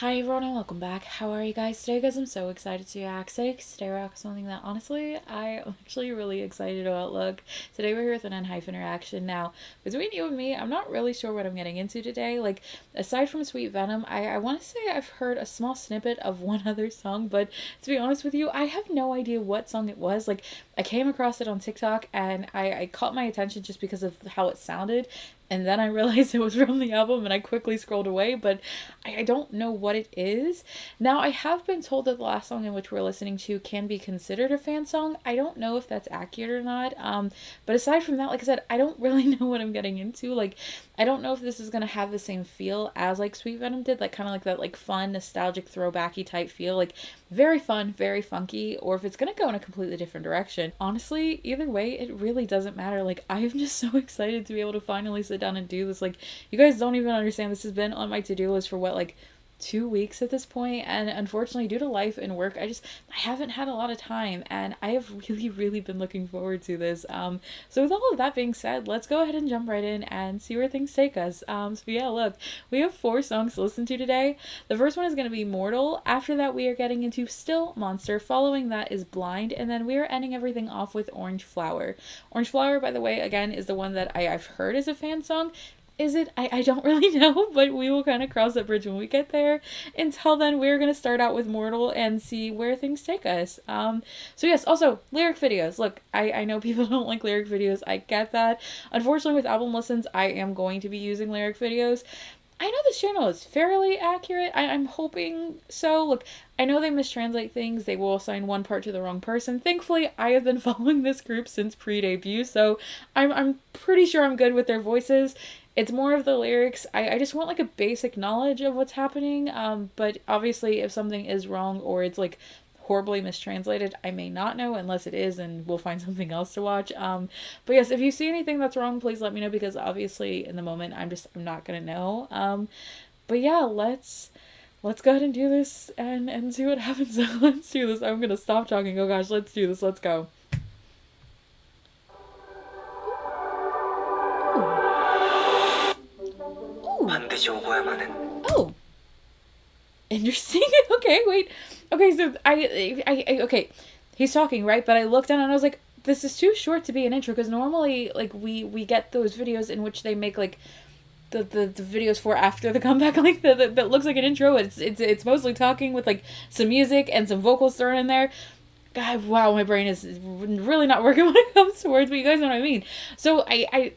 Hi everyone and welcome back. How are you guys today? Guys, I'm so excited to react today. Today we're reacting something that honestly I'm actually really excited about. Look, today we're here with an Enhypen reaction. Now, between you and me, I'm not really sure what I'm getting into today. Like, aside from Sweet Venom, I want to say I've heard a small snippet of one other song, but to be honest with you, I have no idea what song it was. Like, I came across it on TikTok and I caught my attention just because of how it sounded. And then I realized it was from the album and I quickly scrolled away, but I don't know what it is. Now, I have been told that the last song in which we're listening to can be considered a fan song. I don't know if that's accurate or not. But aside from that, like I said, I don't really know what I'm getting into. Like, I don't know if this is going to have the same feel as like Sweet Venom did, like kind of like that like fun, nostalgic, throwbacky type feel, like very fun, very funky, or if it's going to go in a completely different direction. Honestly, either way, it really doesn't matter. Like, I am just so excited to be able to finally sit down and do this. Like, you guys don't even understand, this has been on my to-do list for what, like 2 weeks at this point, and unfortunately due to life and work I haven't had a lot of time, and I have really been looking forward to this. So with all of that being said, let's go ahead and jump right in and see where things take us. So yeah, look, we have 4 songs to listen to today. The first one is going to be Mortal. After that we are getting into Still Monster. Following that is Blind, and then we are ending everything off with Orange Flower. Orange Flower, by the way, again, is the one that I've heard is a fan song. Is it? I don't really know, but we will kind of cross that bridge when we get there. Until then, we're going to start out with Mortal and see where things take us. So yes, also, lyric videos. Look, I know people don't like lyric videos. I get that. Unfortunately, with album listens, I am going to be using lyric videos. I know this channel is fairly accurate. I'm hoping so. Look, I know they mistranslate things. They will assign one part to the wrong person. Thankfully, I have been following this group since pre-debut, so I'm pretty sure I'm good with their voices. It's more of the lyrics. I just want like a basic knowledge of what's happening. But obviously if something is wrong or it's like horribly mistranslated, I may not know unless it is, and we'll find something else to watch. But yes, if you see anything that's wrong, please let me know, because obviously in the moment I'm not gonna know. But yeah, let's go ahead and do this and see what happens. Let's do this. I'm gonna stop talking. Oh gosh, let's do this. Let's go. Oh, interesting. Okay, wait. Okay, so okay. He's talking, right? But I looked down and I was like, this is too short to be an intro, because normally like we get those videos in which they make like the videos for after the comeback, like that looks like an intro. It's mostly talking with like some music and some vocals thrown in there. God, wow, my brain is really not working when it comes to words, but you guys know what I mean. So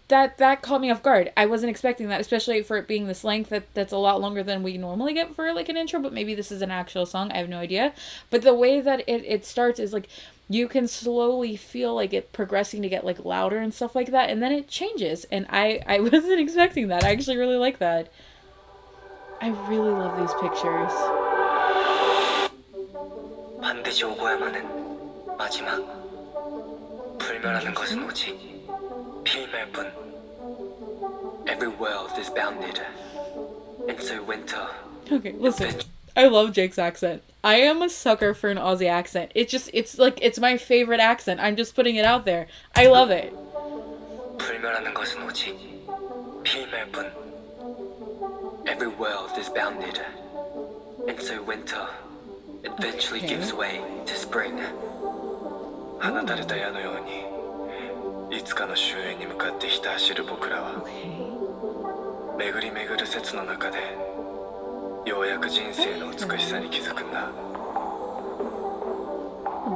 that caught me off guard. I wasn't expecting that, especially for it being this length. That's a lot longer than we normally get for like an intro, but maybe this is an actual song. I have no idea. But the way that it starts is like you can slowly feel like it progressing to get like louder and stuff like that, and then it changes. And I wasn't expecting that. I actually really like that. I really love these pictures. 반드시 오고야만 한 마지막. 불멸하는 것은 오직 필멸 뿐. Every world is bounded, and so winter. Okay, listen. I love Jake's accent. I am a sucker for an Aussie accent. It's my favorite accent. I'm just putting it out there. I love it. 불멸하는 것은 오직 필멸 뿐. Every world is bounded, and so winter eventually gives way to spring. 放たれた矢のようにいつかの終焉に向かってひた走る僕らは巡り巡る説の中でようやく人生の美しさに気づくんだ。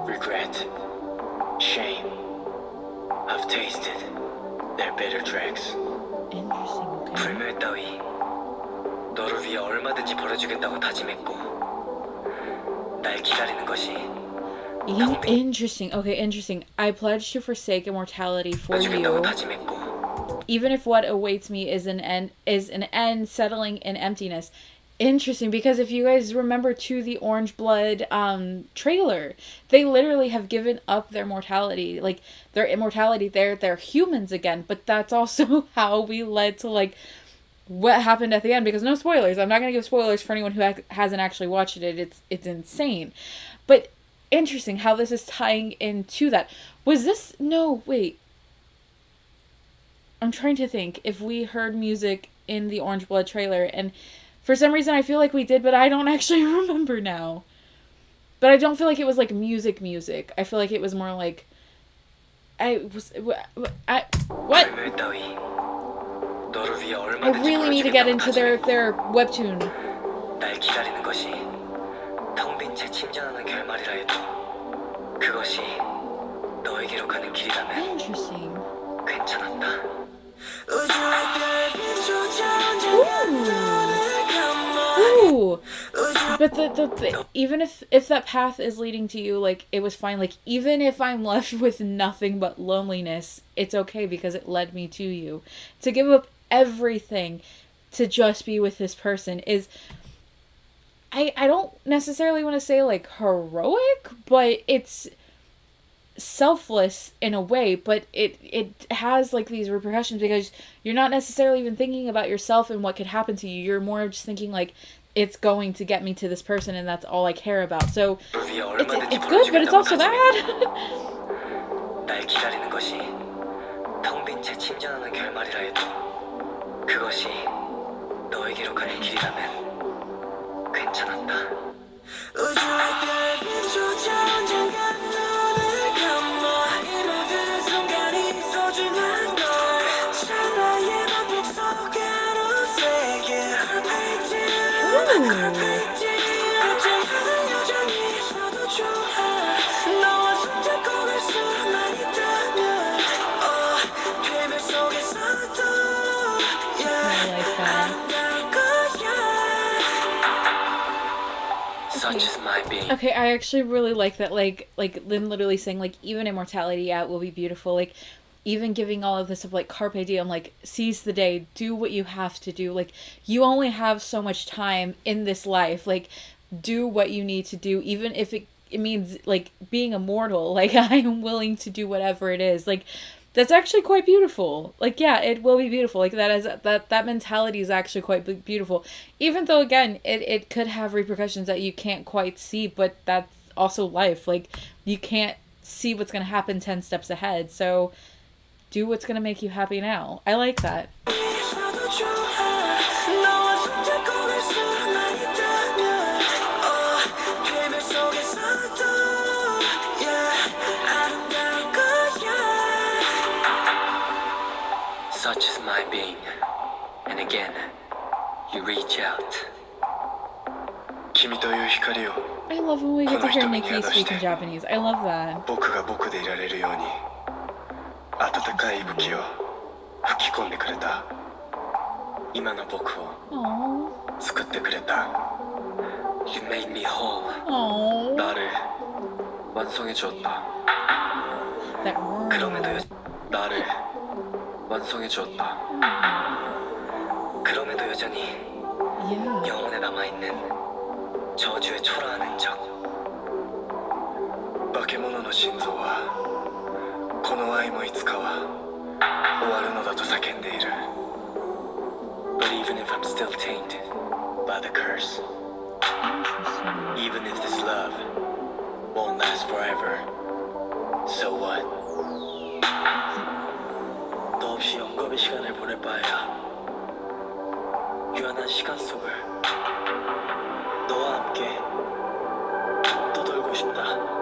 Regret, shame, I've tasted their bitter tracks. 불멸 따위 너를 위해 얼마든지 벌어주겠다고 다짐했고 날 기다리는 것이 interesting. Okay, interesting. I pledge to forsake immortality for you, even if what awaits me is an end settling in emptiness. Interesting, because if you guys remember to the Orange Blood trailer, they literally have given up their mortality, like their immortality. They're humans again, but that's also how we led to like what happened at the end, because no spoilers. I'm not going to give spoilers for anyone who hasn't actually watched it. It's insane. But interesting how this is tying into that. Was this... No, wait. I'm trying to think if we heard music in the Orange Blood trailer, and For some reason, I feel like we did, but I don't actually remember now. But I don't feel like it was like music. I feel like it was more like what? I really need to get into their webtoon. 날 기다리는 것이 텅 빈 채 침전하는 결말이라 해도 그것이 너에게로 가는 길이라면 Interesting. 괜찮았다. Ooh. But the even if that path is leading to you, like, it was fine. Like, even if I'm left with nothing but loneliness, it's okay because it led me to you. To give up everything to just be with this person is, I don't necessarily want to say like heroic, but it's selfless in a way, but it has like these repercussions because you're not necessarily even thinking about yourself and what could happen to you. You're more just thinking like, it's going to get me to this person and that's all I care about. So it's good, but it's also bad. 날 기다리는 것이 텅 빈 채 침전하는 결말이라 해도 그것이 너에게로 가는 길이라면 괜찮았다. Okay, I actually really like that, like Lynn literally saying, like, even immortality, yeah, it will be beautiful, like, even giving all of this of, like, carpe diem, like, seize the day, do what you have to do, like, you only have so much time in this life, like, do what you need to do, even if it means, like, being immortal, like, I am willing to do whatever it is, like, that's actually quite beautiful. Like, yeah, it will be beautiful. Like, that mentality is actually quite beautiful. Even though, again, it could have repercussions that you can't quite see, but that's also life. Like, you can't see what's going to happen 10 steps ahead. So, do what's going to make you happy now. I like that. Such is my being, and again, you reach out. I love when we get to hear Nikki speak in Japanese. I love that. 僕が僕でいられるように温かい息吹を吹き込んでくれた。今の僕を作ってくれた。You made me whole. 나를 완성해 줬다. 그럼에도 나를 완성해 줬다. 그럼에도 여전히 영혼에 남아있는 저주의 초라한 흔적. 化け物の心臓はこの愛もいつかは終わるのだと叫んでいる。But even if I'm still tainted by the curse, even if this love won't last forever, so what? 너 없이 영겁의 시간을 보낼 바에야 유한한 시간 속을 너와 함께 떠돌고 싶다.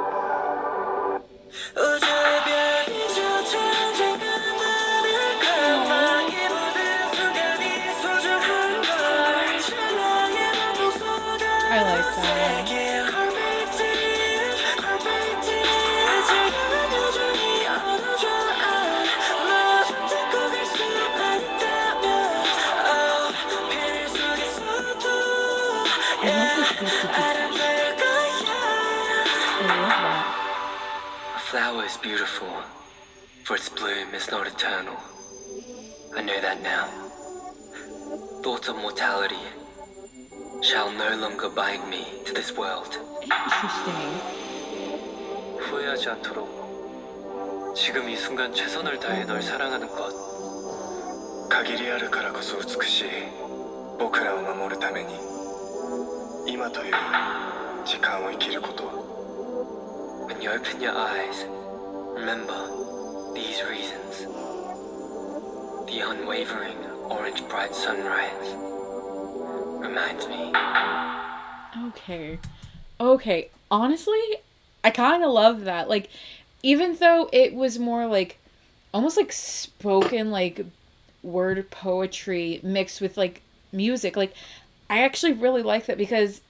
I like that. A flower is beautiful, for its bloom is not eternal. I know that now. Thoughts of mortality shall no longer bind me to this world. Interesting. 후회하지 않도록 지금 이 순간 최선을 다해 널 사랑하는 것. 限りあるからこそ美しい僕らを守るために今という時間を生きること。When you open your eyes, remember these reasons. The unwavering orange bright sunrise. reminds me. Okay. Okay. Honestly, I kind of love that. Like, even though it was more like almost like spoken, like word poetry mixed with like music, like, I actually really like that because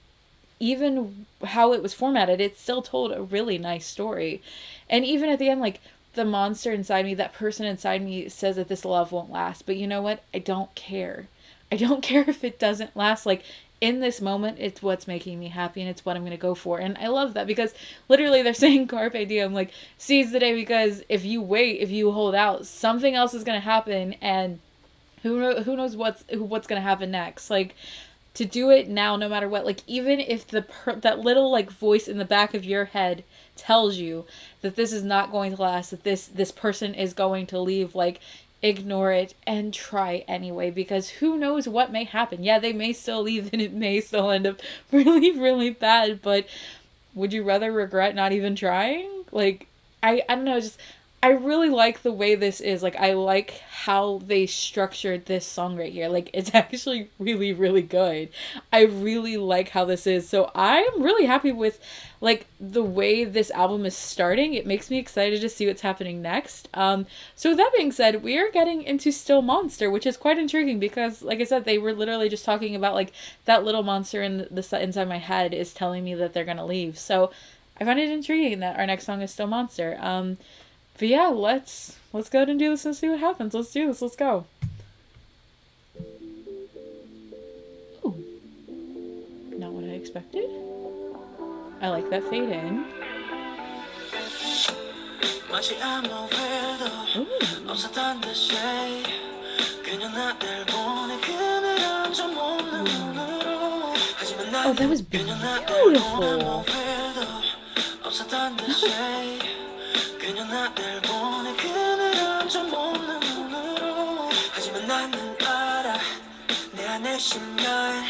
even how it was formatted, it still told a really nice story. And even at the end, like, the monster inside me, that person inside me says that this love won't last. But you know what? I don't care. I don't care if it doesn't last. Like, in this moment, it's what's making me happy and it's what I'm going to go for. And I love that because literally they're saying carpe diem, like, seize the day, because if you wait, if you hold out, something else is going to happen, and who knows what's going to happen next. Like, to do it now, no matter what, like, even if that little like voice in the back of your head tells you that this is not going to last, that this person is going to leave, like, ignore it and try anyway, because who knows what may happen. Yeah, they may still leave and it may still end up really, really bad, but would you rather regret not even trying? Like, I don't know, just, I really like the way this is. Like, I like how they structured this song right here. Like, it's actually really, really good. I really like how this is. So I'm really happy with, like, the way this album is starting. It makes me excited to see what's happening next. So with that being said, we are getting into Still Monster, which is quite intriguing because, like I said, they were literally just talking about, like, that little monster in the inside my head is telling me that they're gonna leave. So I find it intriguing that our next song is Still Monster. But yeah, let's go ahead and do this and see what happens. Let's do this. Let's go. Ooh. Not what I expected. I like that fade in. Oh, that was beautiful. 그냥 나를 보내 그늘은 좀 없는 눈으로 하지만 나는 알아 내 안에 심연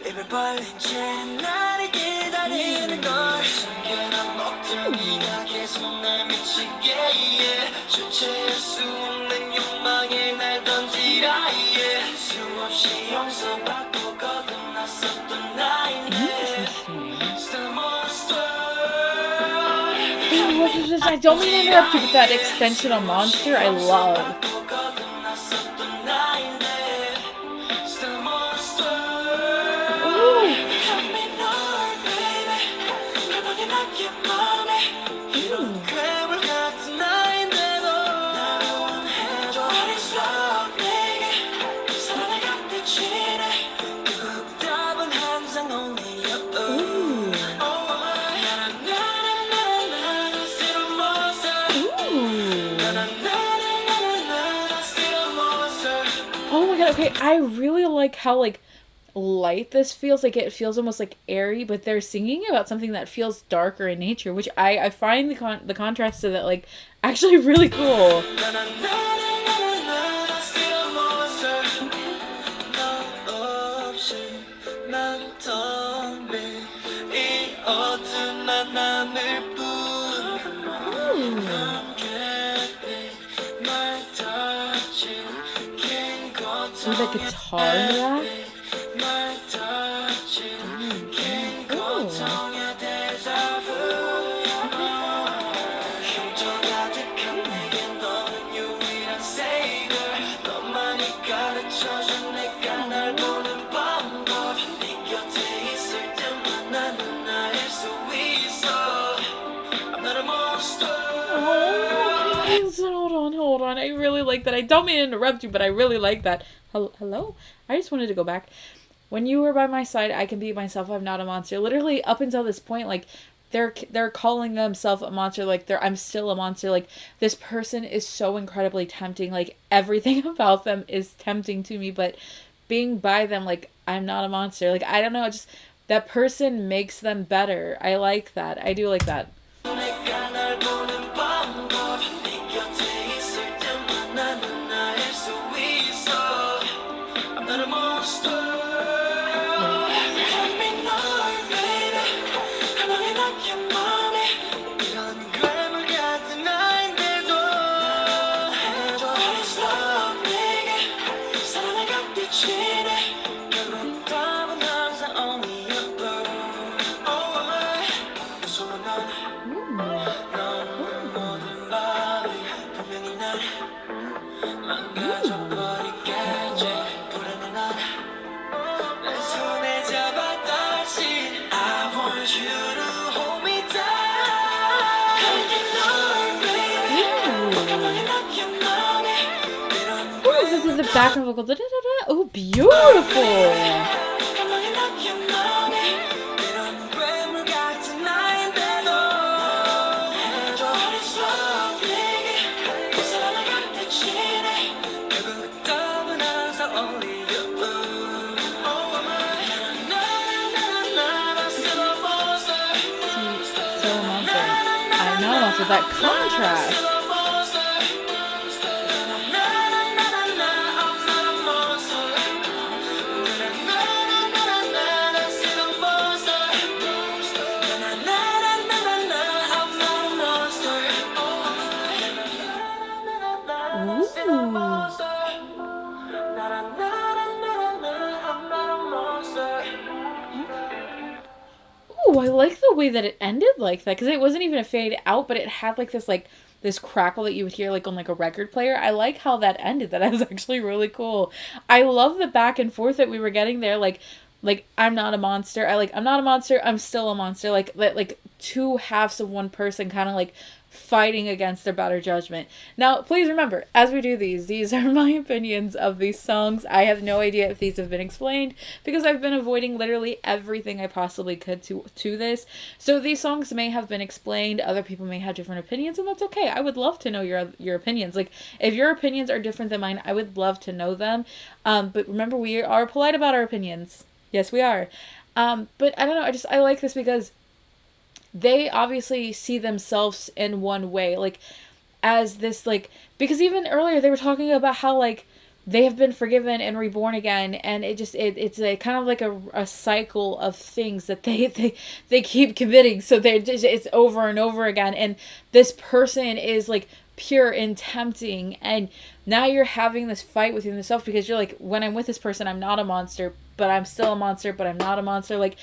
입을 벌린 채 나를 기다리는 걸 숨겨놓은 먹둥이가 계속 날 미치게 yeah. 주체할 수 없는 욕망에 날 던지라 yeah. 수없이 용서받고 거듭났었던 나인데 Still monster. I don't mean to interrupt you, but that extension on Monster, I love. Okay, I really like how, like, light this feels. Like, it feels almost like airy, but they're singing about something that feels darker in nature, which I find the contrast to that, like, actually really cool. With a guitar in that? Hold on. I really like that. I don't mean to interrupt you, but I really like that. Hello? I just wanted to go back. When you were by my side, I can be myself. I'm not a monster. Literally, up until this point, like, they're calling themselves a monster. Like, I'm still a monster. Like, this person is so incredibly tempting. Like, everything about them is tempting to me. But being by them, like, I'm not a monster. Like, I don't know. Just that person makes them better. I like that. I do like that. back and vocal. Da, da, da, da. Oh, beautiful. With that contrast. Ooh, I like the way that it ended like that, because it wasn't even a fade out, but it had like this crackle that you would hear like on like a record player. I like how that ended. That was actually really cool. I love the back and forth that we were getting there. Like I'm not a monster. I'm not a monster. I'm still a monster. Like two halves of one person kind of like fighting against their better judgment. Now, please remember, as we do these are my opinions of these songs. I have no idea if these have been explained, because I've been avoiding literally everything I possibly could to this. So these songs may have been explained. Other people may have different opinions, and that's okay. I would love to know your opinions. Like, if your opinions are different than mine, I would love to know them. But remember, we are polite about our opinions. Yes, we are. But I don't know. I like this because they obviously see themselves in one way, like as this, like, because even earlier they were talking about how like they have been forgiven and reborn again, and it's a kind of like a cycle of things that they keep committing, so they're just, it's over and over again, and this person is like pure and tempting, and now you're having this fight within yourself, because you're like, when I'm with this person, I'm not a monster, but I'm still a monster, but I'm not a monster. Like,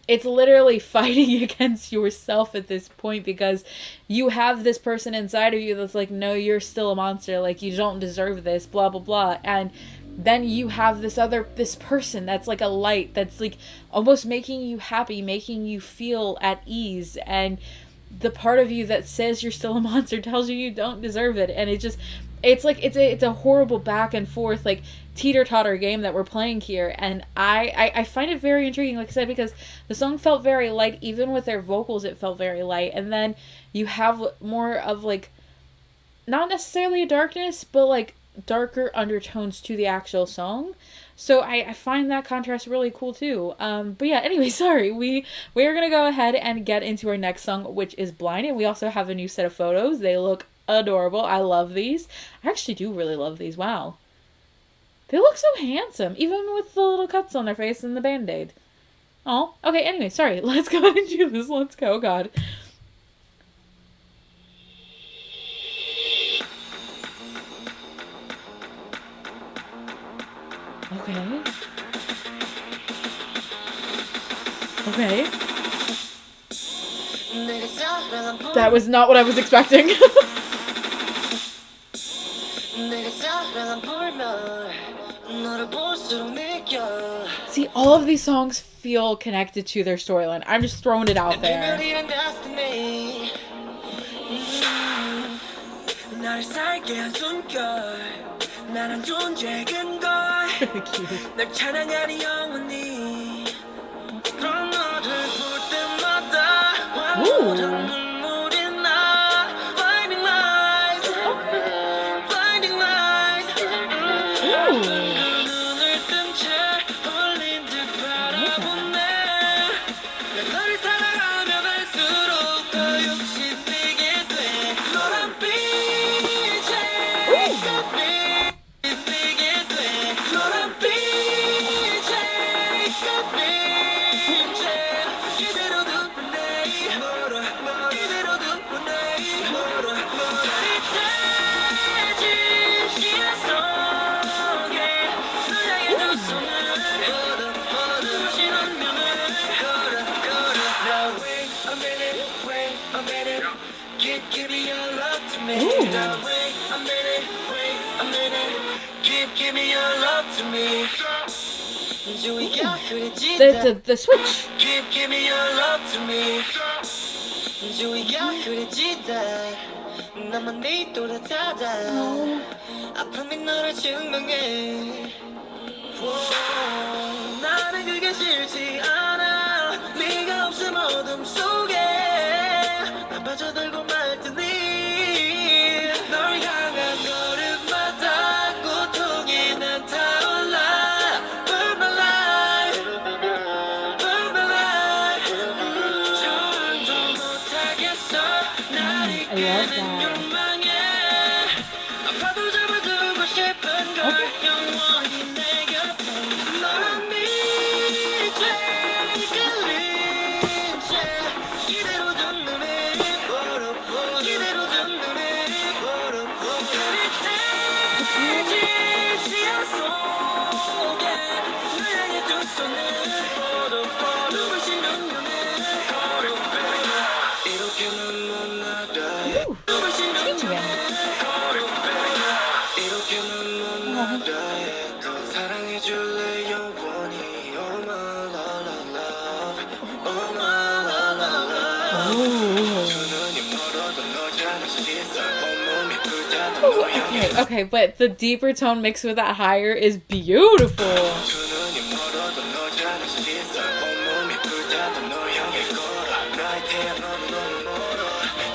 it's literally fighting against yourself at this point, because you have this person inside of you that's like, no, you're still a monster. Like, you don't deserve this, blah, blah, blah. And then you have this person that's like a light, that's like almost making you happy, making you feel at ease. And the part of you that says you're still a monster tells you don't deserve it. And it's like, it's a horrible back and forth, like, teeter-totter game that we're playing here, and I find it very intriguing, like I said, because the song felt very light. Even with their vocals, it felt very light, and then you have more of like, not necessarily a darkness, but like darker undertones to the actual song. So I find that contrast really cool too. But yeah, anyway, sorry, we are gonna go ahead and get into our next song, which is Blind, and we also have a new set of photos. They look adorable. I love these. I actually do really love these. Wow. They look so handsome, even with the little cuts on their face and the band-aid. Oh, okay, anyway, sorry. Let's go ahead and do this. Let's go, God. Okay. Okay. That was not what I was expecting. See, all of these songs feel connected to their storyline. I'm just throwing it out there. Ooh. The switch. 나만 네 또래 찾아 아픔이 너를 증명해 나는 그게 싫지 않아 네가 없음 어둠 속에 나 빠져들고 말 테니 널 향한 걸음마다 고통이 난 타올라 Burn my life Burn my life 저항도 못하겠어 날 이끄는 욕망에 아파도 잡아두고 싶은 걸 영원히 내 곁에 너란 밑에 끌린 채 이대로 둔 눈에 보러 이대로 둔 눈에 보러 흐릿해진 시야 속에 널 향해 두 손을 보러 눈부신 눈에 걸어 이렇게는 못 나가 눈부신 눈에 이렇게는 못 나가 더 사랑해줄래 영원히 Oh my love Oh my love 두 눈이 멀어도 너잖아 시선 온몸이 불타도 너 향해 Okay, but the deeper tone mixed with that higher is beautiful. 두 눈이 멀어도 너잖아 시선 온몸이 불타도 너 향해 걸어 나의 태양 너는 너무 멀어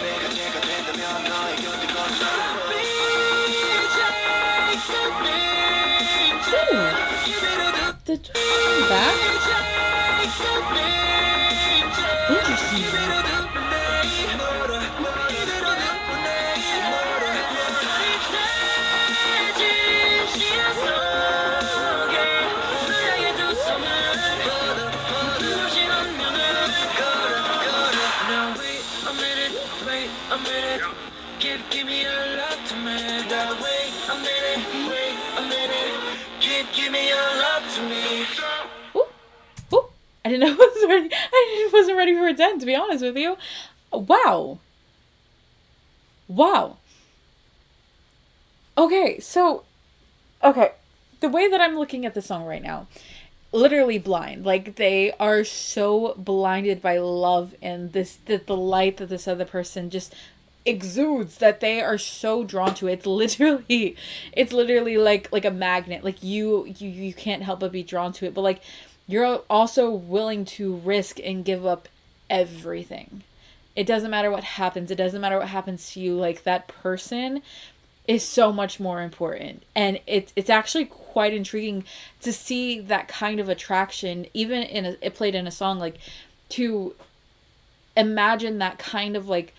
내가 제가 된다면 너의 곁에 걸어 The tone back? Interesting. Give me your love to me that way a minute give me your love to me Ooh, ooh. I didn't know I was ready. Wasn't ready for a 10, to be honest with you. Wow. Wow. Okay, so, okay. The way that I'm looking at the song right now, literally blind. Like, they are so blinded by love and the light that this other person just exudes, that they are so drawn to it. It's literally like a magnet. Like you can't help but be drawn to it, but like you're also willing to risk and give up everything. It doesn't matter what happens. It doesn't matter what happens to you. Like, that person is so much more important, and it's actually quite intriguing to see that kind of attraction, even it played in a song, like, to imagine that kind of like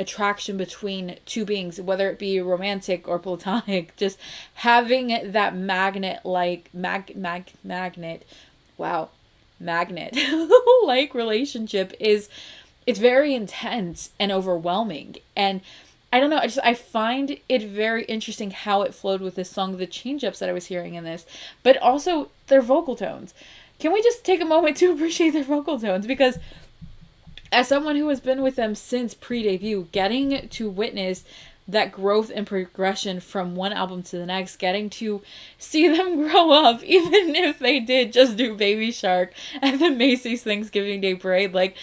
attraction between two beings, whether it be romantic or platonic. Just having that magnet like magnet like relationship it's very intense and overwhelming. And I don't know, I find it very interesting how it flowed with this song, the change ups that I was hearing in this, but also their vocal tones. Can we just take a moment to appreciate their vocal tones? Because as someone who has been with them since pre-debut, getting to witness that growth and progression from one album to the next, getting to see them grow up, even if they did just do Baby Shark at the Macy's Thanksgiving Day Parade, like,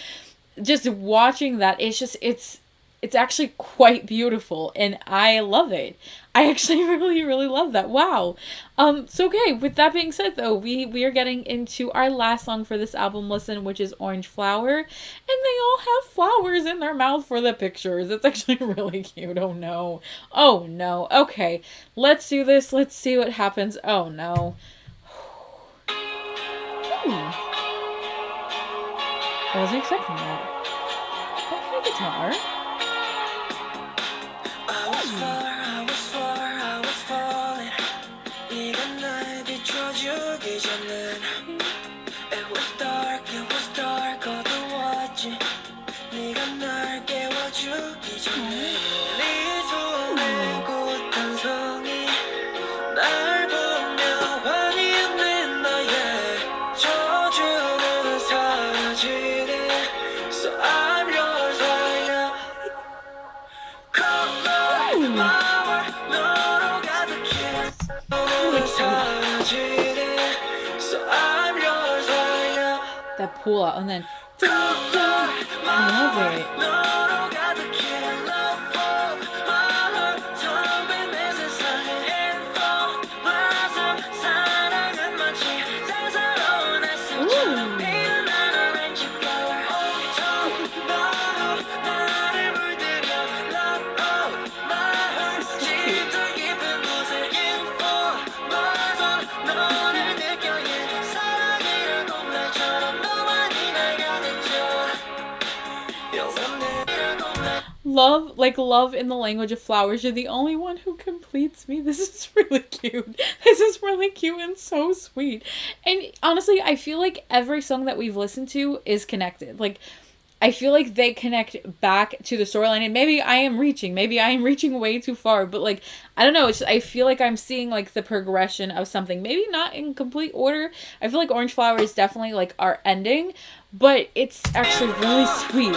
just watching that, it's actually quite beautiful, and I love it. I actually really, really love that. Wow. So okay, with that being said though, we are getting into our last song for this album listen, which is Orange Flower, and they all have flowers in their mouth for the pictures. It's actually really cute. Oh no. Oh no. Okay, let's do this. Let's see what happens. Oh no. I wasn't expecting that. Okay, guitar. That pull out, and then I love it. love in the language of flowers. You're the only one who completes me. This is really cute. This is really cute and so sweet. And honestly, I feel like every song that we've listened to is connected. Like, I feel like they connect back to the storyline, and maybe I am reaching way too far, but like, I don't know, it's just, I feel like I'm seeing like the progression of something, maybe not in complete order. I feel like Orange Flower is definitely like our ending, but it's actually really sweet.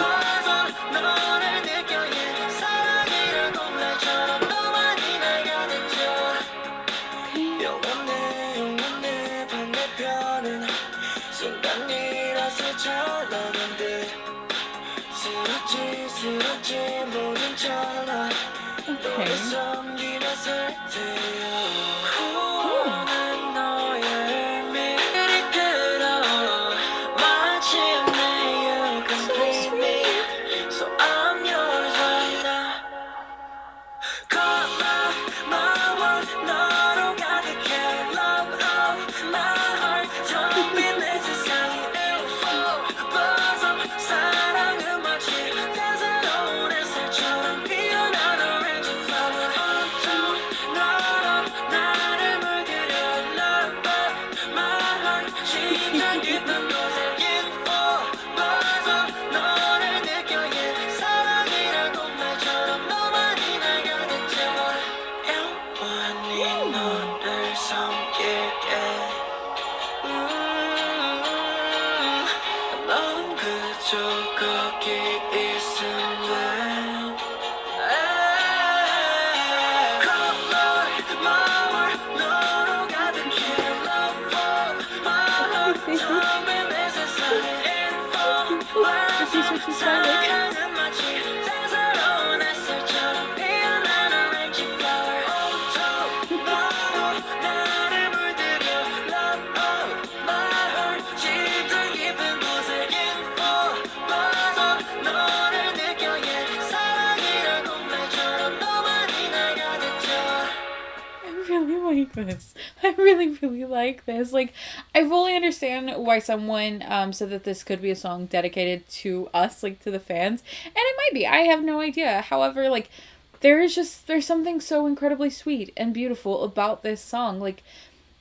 This. I really like this. Like, I fully understand why someone said that this could be a song dedicated to us, like to the fans, and it might be. I have no idea. However, like, there's something so incredibly sweet and beautiful about this song. Like,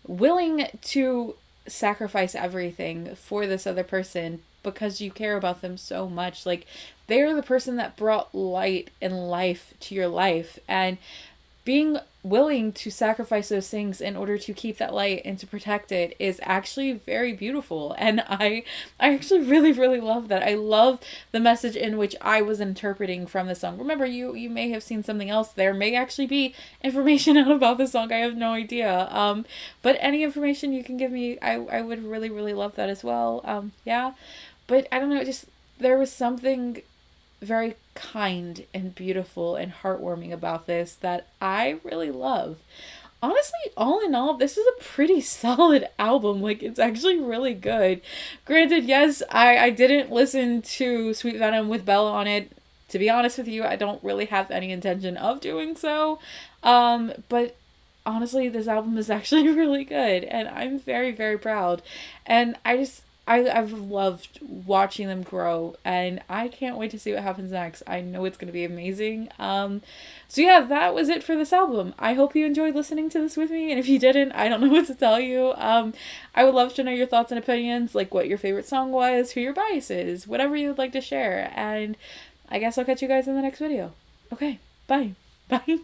willing to sacrifice everything for this other person because you care about them so much. Like, they're the person that brought light and life to your life, and being willing to sacrifice those things in order to keep that light and to protect it is actually very beautiful. And I actually really love that. I love the message in which I was interpreting from the song. Remember, you may have seen something else. There may actually be information out about the song. I have no idea. But any information you can give me, I would really love that as well. Yeah. But I don't know, just there was something very kind and beautiful and heartwarming about this that I really love. Honestly, all in all, this is a pretty solid album. Like, it's actually really good. Granted, yes, I didn't listen to Sweet Venom with Bella on it. To be honest with you, I don't really have any intention of doing so. But honestly, this album is actually really good, and I'm very proud. And I've loved watching them grow, and I can't wait to see what happens next. I know it's going to be amazing. So yeah, that was it for this album. I hope you enjoyed listening to this with me, and if you didn't, I don't know what to tell you. I would love to know your thoughts and opinions, like what your favorite song was, who your bias is, whatever you would like to share, and I guess I'll catch you guys in the next video. Okay, bye. Bye.